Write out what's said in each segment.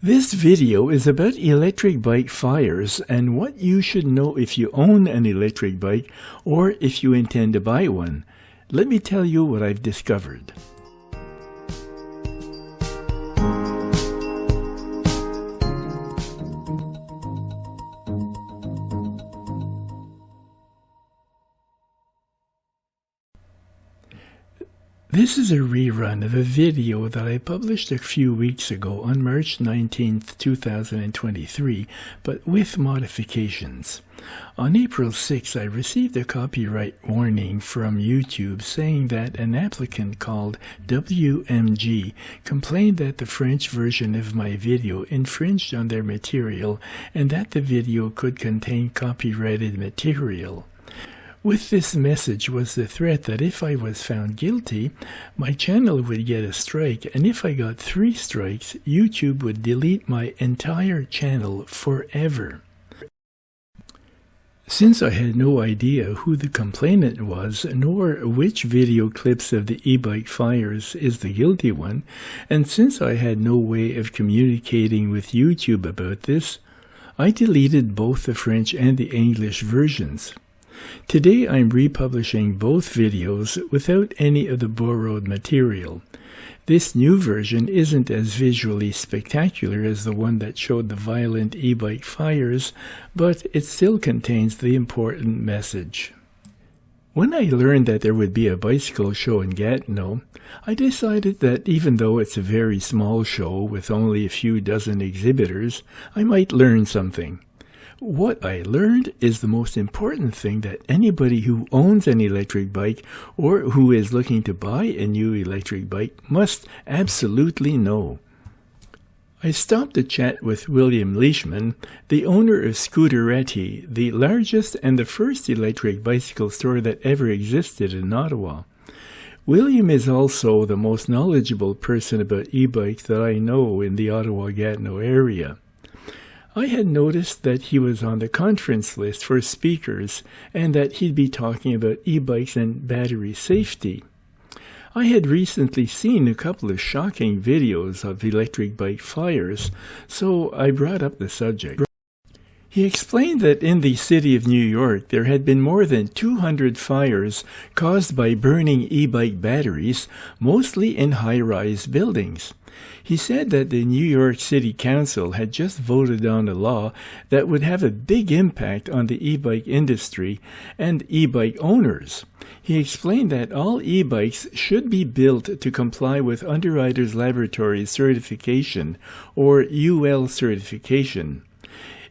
This video is about electric bike fires and what you should know if you own an electric bike or if you intend to buy one. Let me tell you what I've discovered. This is a rerun of a video that I published a few weeks ago on March 19th, 2023, but with modifications. On April 6th, I received a copyright warning from YouTube saying that an applicant called WMG complained that the French version of my video infringed on their material and that the video could contain copyrighted material. With this message was the threat that if I was found guilty, my channel would get a strike, and if I got 3 strikes, YouTube would delete my entire channel forever. Since I had no idea who the complainant was, nor which video clips of the e-bike fires is the guilty one, and since I had no way of communicating with YouTube about this, I deleted both the French and the English versions. Today I'm republishing both videos without any of the borrowed material. This new version isn't as visually spectacular as the one that showed the violent e-bike fires, but it still contains the important message. When I learned that there would be a bicycle show in Gatineau, I decided that even though it's a very small show with only a few dozen exhibitors, I might learn something. What I learned is the most important thing that anybody who owns an electric bike or who is looking to buy a new electric bike must absolutely know. I stopped to chat with William Leishman, the owner of Scooteretti, the largest and the first electric bicycle store that ever existed in Ottawa. William is also the most knowledgeable person about e-bikes that I know in the Ottawa-Gatineau area. I had noticed that he was on the conference list for speakers and that he'd be talking about e-bikes and battery safety. I had recently seen a couple of shocking videos of electric bike fires, so I brought up the subject. He explained that in the city of New York there had been more than 200 fires caused by burning e-bike batteries, mostly in high-rise buildings. He said that the New York City Council had just voted on a law that would have a big impact on the e-bike industry and e-bike owners. He explained that all e-bikes should be built to comply with Underwriters Laboratories certification, or UL certification.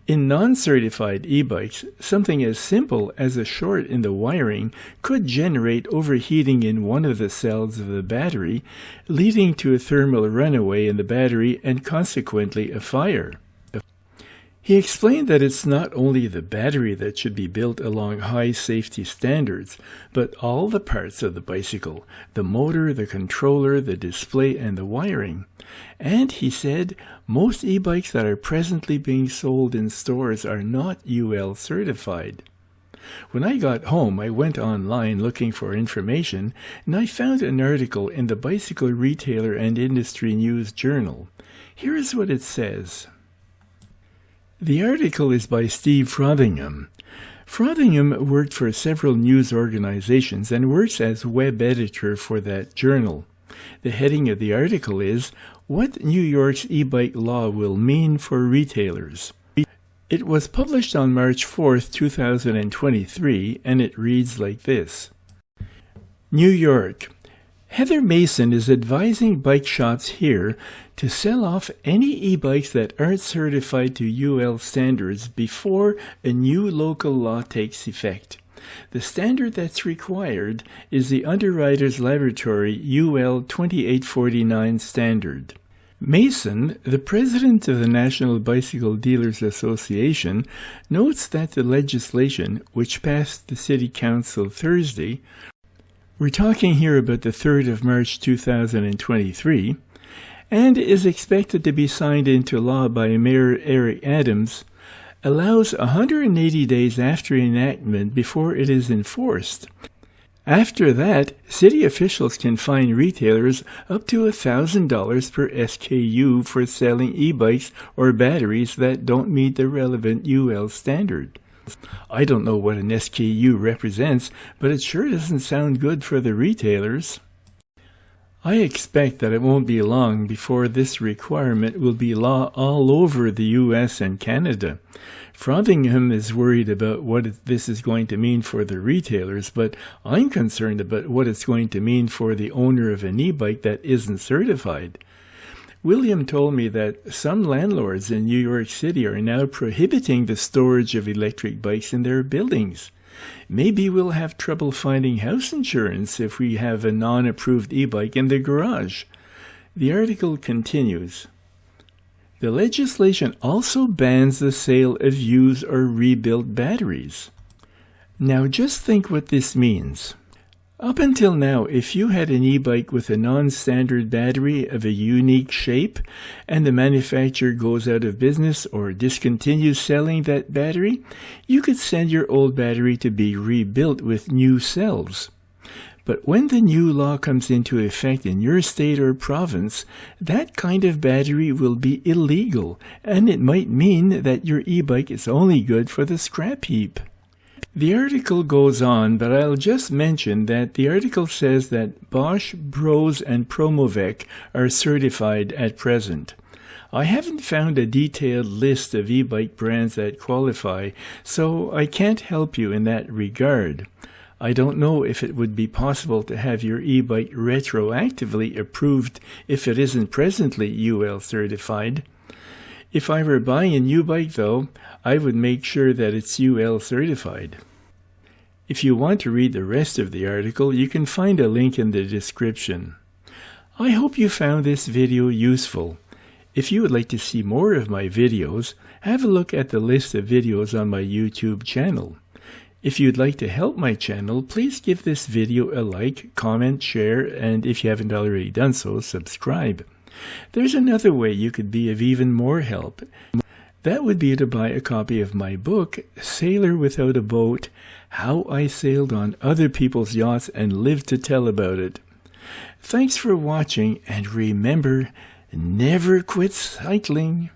In non-certified e-bikes, something as simple as a short in the wiring could generate overheating in one of the cells of the battery, leading to a thermal runaway in the battery and consequently a fire. He explained that it's not only the battery that should be built along high safety standards, but all the parts of the bicycle, the motor, the controller, the display, and the wiring. And he said, most e-bikes that are presently being sold in stores are not UL certified. When I got home, I went online looking for information, and I found an article in the Bicycle Retailer and Industry News Journal. Here is what it says. The article is by Steve Frothingham. Frothingham worked for several news organizations and works as web editor for that journal. The heading of the article is, What New York's e-bike law will mean for retailers. It was published on March 4th, 2023, and it reads like this. New York. Heather Mason is advising bike shops here to sell off any e-bikes that aren't certified to UL standards before a new local law takes effect. The standard that's required is the Underwriters Laboratory UL 2849 standard. Mason, the president of the National Bicycle Dealers Association, notes that the legislation, which passed the City Council Thursday, we're talking here about the 3rd of March 2023, and is expected to be signed into law by Mayor Eric Adams, allows 180 days after enactment before it is enforced. After that, city officials can fine retailers up to $1,000 per SKU for selling e-bikes or batteries that don't meet the relevant UL standard. I don't know what an SKU represents, but it sure doesn't sound good for the retailers. I expect that it won't be long before this requirement will be law all over the US and Canada. Frothingham is worried about what this is going to mean for the retailers, but I'm concerned about what it's going to mean for the owner of an e-bike that isn't certified. William told me that some landlords in New York City are now prohibiting the storage of electric bikes in their buildings. Maybe we'll have trouble finding house insurance if we have a non-approved e-bike in the garage. The article continues. The legislation also bans the sale of used or rebuilt batteries. Now just think what this means. Up until now, if you had an e-bike with a non-standard battery of a unique shape and the manufacturer goes out of business or discontinues selling that battery, you could send your old battery to be rebuilt with new cells. But when the new law comes into effect in your state or province, that kind of battery will be illegal, and it might mean that your e-bike is only good for the scrap heap. The article goes on, but I'll just mention that the article says that Bosch, Bros, and Promovec are certified at present. I haven't found a detailed list of e-bike brands that qualify, so I can't help you in that regard. I don't know if it would be possible to have your e-bike retroactively approved if it isn't presently UL certified. If I were buying a new bike, though, I would make sure that it's UL certified. If you want to read the rest of the article, you can find a link in the description. I hope you found this video useful. If you would like to see more of my videos, have a look at the list of videos on my YouTube channel. If you'd like to help my channel, please give this video a like, comment, share, and if you haven't already done so, subscribe. There's another way you could be of even more help. That would be to buy a copy of my book, Sailor Without a Boat, How I Sailed on Other People's Yachts and Lived to Tell About It. Thanks for watching, and remember, never quit cycling.